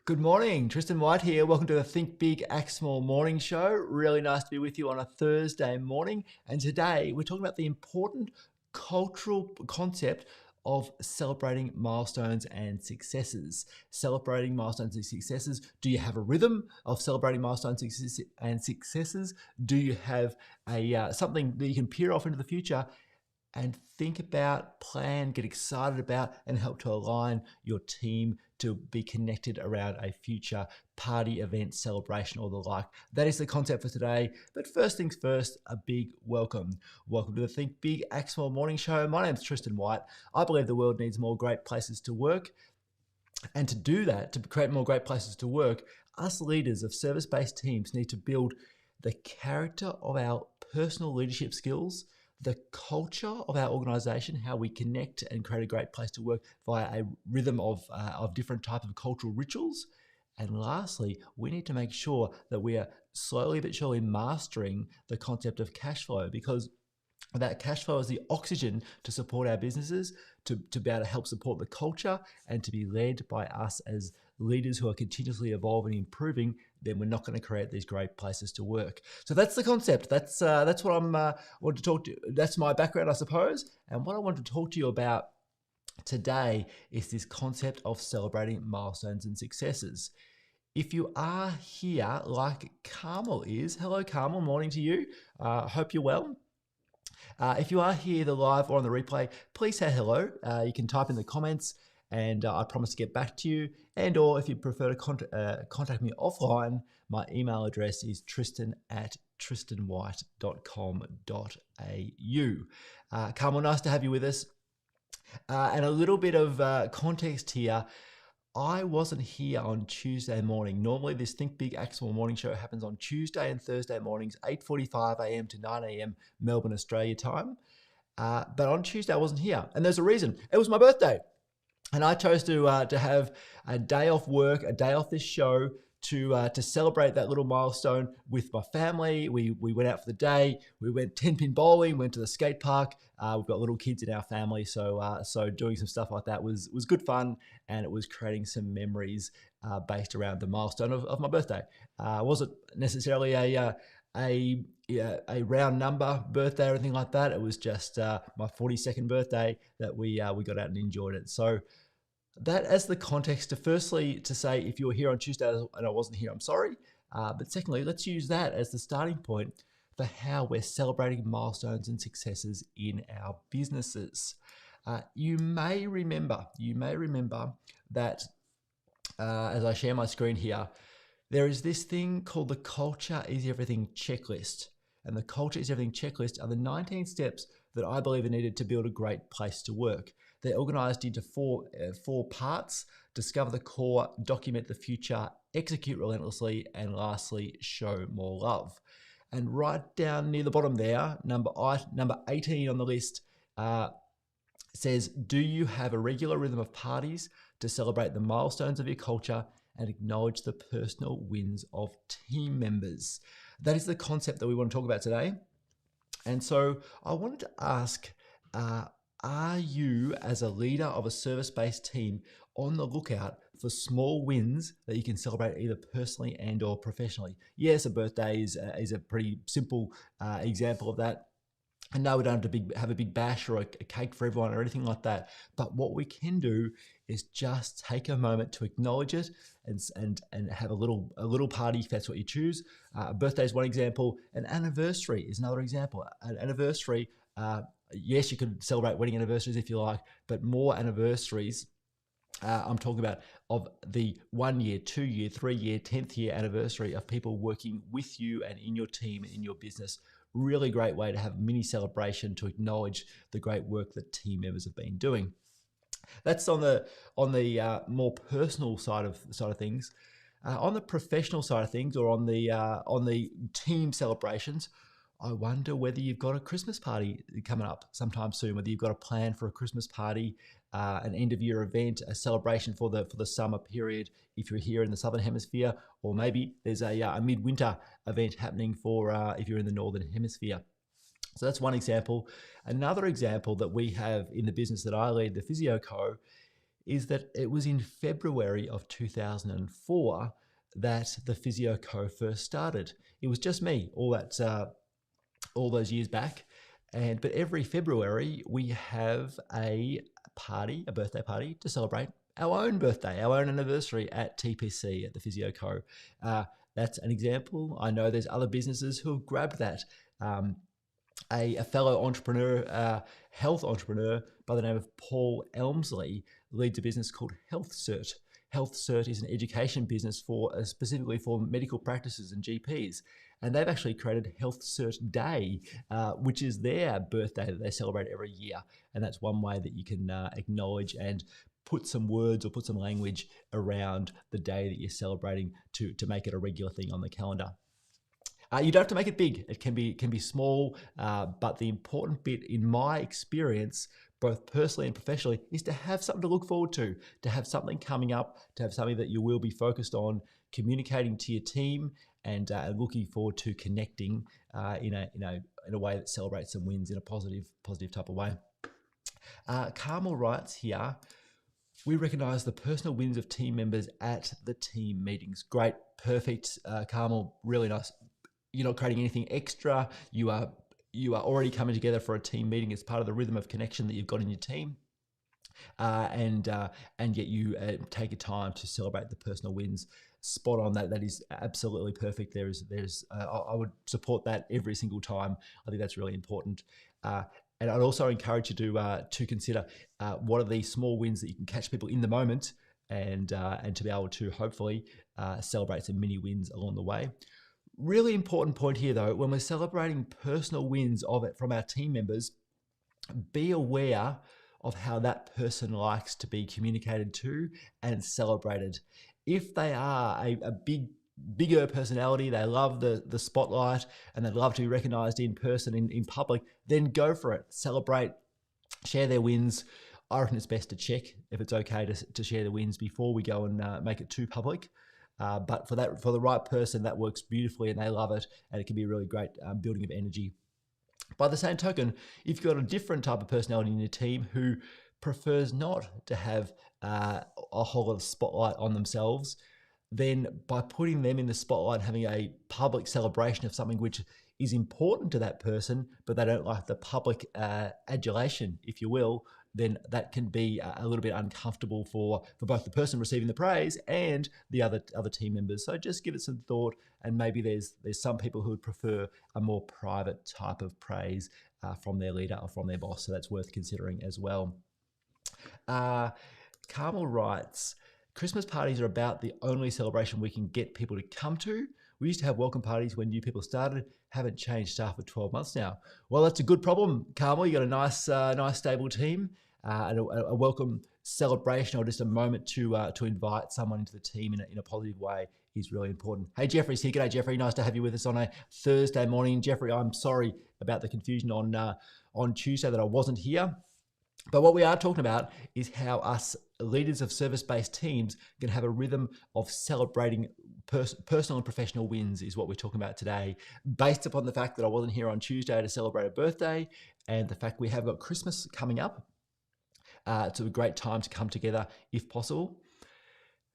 Good morning, Tristan White here. Welcome to the Think Big, Act Small morning show. Really nice to be with you on a Thursday morning. And today we're talking about the important cultural concept of celebrating milestones and successes. Celebrating milestones and successes. Do you have a rhythm of celebrating milestones and successes? Do you have something that you can peer off into the future and think about, plan, get excited about, and help to align your team to be connected around a future party, event, celebration, or the like? That is the concept for today. But first things first, a big welcome. Welcome to the Think Big, Act Small morning show. My name is Tristan White. I believe the world needs more great places to work. And to do that, to create more great places to work, us leaders of service-based teams need to build the character of our personal leadership skills, the culture of our organization, how we connect and create a great place to work via a rhythm of different types of cultural rituals. And lastly, we need to make sure that we are slowly but surely mastering the concept of cash flow, because that cash flow is the oxygen to support our businesses, to be able to help support the culture, and to be led by us as leaders who are continuously evolving and improving. Then we're not going to create these great places to work. So that's the concept. That's what want to talk to. That's my background, I suppose. And what I want to talk to you about today is this concept of celebrating milestones and successes. If you are here like Carmel is, hello Carmel, morning to you. Hope you're well. If you are here, the live or on the replay, please say hello. You can type in the comments, and I promise to get back to you. And or if you prefer to contact me offline, my email address is tristan@tristanwhite.com.au. Carmel, nice to have you with us. And a little bit of context here. I wasn't here on Tuesday morning. Normally this Think Big, Act Small morning show happens on Tuesday and Thursday mornings, 8:45 a.m. to 9 a.m. Melbourne, Australia time. But on Tuesday I wasn't here, and there's a reason. It was my birthday. And I chose to have a day off work, a day off this show to celebrate that little milestone with my family. We went out for the day. We went 10-pin bowling, went to the skate park. We've got little kids in our family, so doing some stuff like that was good fun, and it was creating some memories based around the milestone of my birthday. Wasn't necessarily a round number birthday or anything like that. It was just my 42nd birthday that we got out and enjoyed it. So that as the context to firstly to say, if you were here on Tuesday and I wasn't here, I'm sorry. But secondly, let's use that as the starting point for how we're celebrating milestones and successes in our businesses. You may remember that as I share my screen here, there is this thing called the Culture is Everything checklist. And the Culture is Everything checklist are the 19 steps that I believe are needed to build a great place to work. They're organized into four parts: discover the core, document the future, execute relentlessly, and lastly, show more love. And right down near the bottom there, number 18 on the list says, do you have a regular rhythm of parties to celebrate the milestones of your culture and acknowledge the personal wins of team members? That is the concept that we want to talk about today. And so I wanted to ask, are you, as a leader of a service-based team, on the lookout for small wins that you can celebrate either personally and or professionally? Yes, a birthday is a pretty simple example of that. And no, we don't have to have a big bash or a cake for everyone or anything like that. But what we can do is just take a moment to acknowledge it and have a little party if that's what you choose. A birthday is one example. An anniversary is another example. An anniversary, yes, you could celebrate wedding anniversaries if you like, but more anniversaries. I'm talking about of the 1 year, 2 year, 3 year, 10th year anniversary of people working with you and in your team and in your business. Really great way to have a mini celebration to acknowledge the great work that team members have been doing. That's on the more personal side of things. On the professional side of things, or on the team celebrations, I wonder whether you've got a Christmas party coming up sometime soon, whether you've got a plan for a Christmas party, an end of year event, a celebration for the summer period if you're here in the Southern Hemisphere, or maybe there's a midwinter event happening for if you're in the Northern Hemisphere. So that's one example. Another example that we have in the business that I lead, the Physio Co, is that it was in February of 2004 that the Physio Co first started. It was just me all those years back, but every February we have a birthday party to celebrate our own birthday, our own anniversary at TPC, at the Physio Co. That's an example. I know there's other businesses who have grabbed that. A fellow entrepreneur, health entrepreneur by the name of Paul Elmsley, leads a business called HealthCert. HealthCert is an education business specifically for medical practices and GPs. And they've actually created HealthCert Day, which is their birthday that they celebrate every year. And that's one way that you can acknowledge and put some words or put some language around the day that you're celebrating to make it a regular thing on the calendar. You don't have to make it big. It can be small, but the important bit, in my experience, both personally and professionally, is to have something to look forward to have something coming up, to have something that you will be focused on, communicating to your team, and looking forward to connecting in a way that celebrates some wins in a positive type of way. Carmel writes here, we recognise the personal wins of team members at the team meetings. Great, perfect, Carmel, really nice. You're not creating anything extra. You are already coming together for a team meeting as part of the rhythm of connection that you've got in your team, and yet you take your time to celebrate the personal wins. Spot on. That is absolutely perfect. I would support that every single time. I think that's really important. And I'd also encourage you to consider what are these small wins that you can catch people in the moment, and to be able to hopefully celebrate some mini wins along the way. Really important point here, though, when we're celebrating personal wins from our team members, be aware of how that person likes to be communicated to and celebrated. If they are a bigger personality, they love the spotlight and they'd love to be recognized in person, in public, then go for it. Celebrate, share their wins. I reckon it's best to check if it's okay to share the wins before we go and make it too public. But for the right person, that works beautifully and they love it, and it can be a really great building of energy. By the same token, if you've got a different type of personality in your team who prefers not to have a whole lot of spotlight on themselves, then by putting them in the spotlight and having a public celebration of something which is important to that person, but they don't like the public adulation, if you will, then that can be a little bit uncomfortable for both the person receiving the praise and the other team members. So just give it some thought, and maybe there's some people who would prefer a more private type of praise from their leader or from their boss. So that's worth considering as well. Carmel writes, Christmas parties are about the only celebration we can get people to come to. We used to have welcome parties when new people started, haven't changed staff for 12 months now. Well, that's a good problem, Carmel. You got a nice stable team, and a welcome celebration or just a moment to invite someone into the team in a positive way is really important. Hey, Jeffrey's here. G'day, Jeffrey. Nice to have you with us on a Thursday morning. Jeffrey, I'm sorry about the confusion on Tuesday that I wasn't here. But what we are talking about is how us leaders of service-based teams can have a rhythm of celebrating personal and professional wins is what we're talking about today, based upon the fact that I wasn't here on Tuesday to celebrate a birthday and the fact we have got Christmas coming up. It's a great time to come together if possible.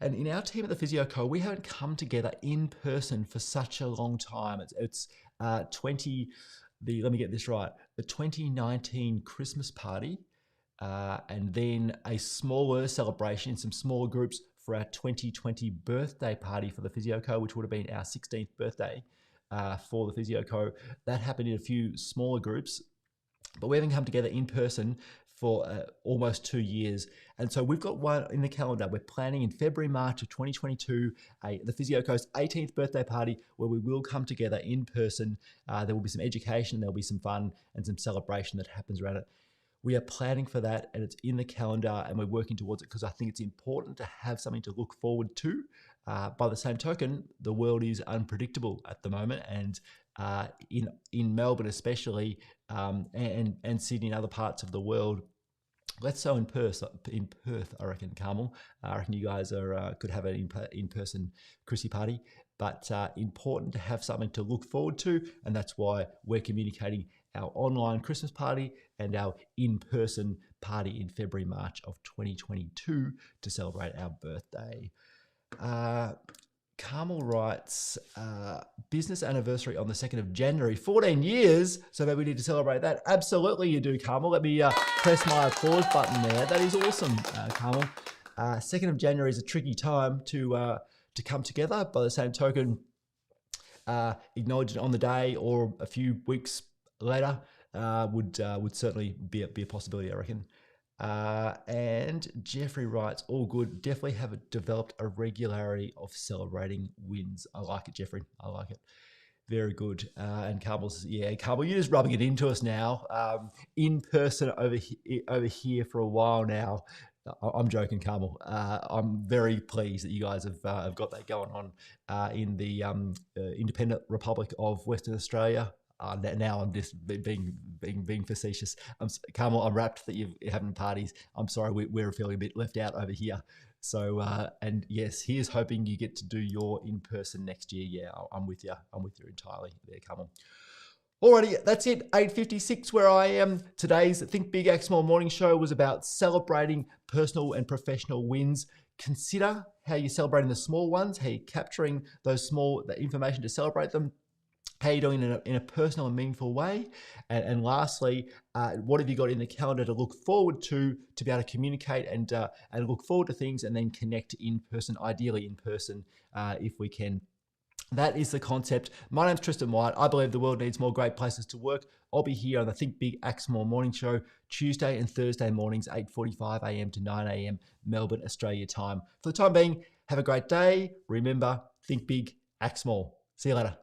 And in our team at the Physio Co, we haven't come together in person for such a long time. It's let me get this right, the 2019 Christmas party, and then a smaller celebration in some smaller groups for our 2020 birthday party for the Physio Co, which would have been our 16th birthday for the Physio Co. That happened in a few smaller groups, but we haven't come together in person for almost 2 years. And so we've got one in the calendar. We're planning in February, March of 2022, the Physio Co's 18th birthday party, where we will come together in person. There will be some education, there'll be some fun and some celebration that happens around it. We are planning for that, and it's in the calendar, and we're working towards it because I think it's important to have something to look forward to. By the same token, the world is unpredictable at the moment, and in Melbourne especially, and Sydney and other parts of the world. Less so in Perth, I reckon, Carmel. I reckon you guys could have an in-person Chrissy party, but important to have something to look forward to, and that's why we're communicating our online Christmas party and our in-person party in February, March of 2022 to celebrate our birthday. Carmel writes, business anniversary on the 2nd of January, 14 years. So maybe we need to celebrate that. Absolutely you do, Carmel. Let me press my applause button there. That is awesome, Carmel. 2nd of January is a tricky time to come together. By the same token, acknowledge it on the day or a few weeks later would certainly be a possibility, I reckon. And Jeffrey writes, all good. Definitely have developed a regularity of celebrating wins. I like it, Jeffrey. I like it. Very good. And Carmel says, yeah, Carmel, you're just rubbing it into us now. In person over here for a while now. I'm joking, Carmel. I'm very pleased that you guys have got that going on in the Independent Republic of Western Australia. Now I'm just being facetious. Carmel, I'm rapt that you're having parties. I'm sorry, we're feeling a bit left out over here. So, and yes, here's hoping you get to do your in-person next year. Yeah, I'm with you. I'm with you entirely there, Carmel. Alrighty, that's it. 8:56 where I am. Today's Think Big, Act Small morning show was about celebrating personal and professional wins. Consider how you're celebrating the small ones, how you're capturing that information to celebrate them. How are you doing in a personal and meaningful way? And lastly, what have you got in the calendar to look forward to be able to communicate and look forward to things and then connect in person, ideally in person, if we can. That is the concept. My name's Tristan White. I believe the world needs more great places to work. I'll be here on the Think Big, Act Small morning show, Tuesday and Thursday mornings, 8:45 a.m. to 9 a.m. Melbourne, Australia time. For the time being, have a great day. Remember, think big, act small. See you later.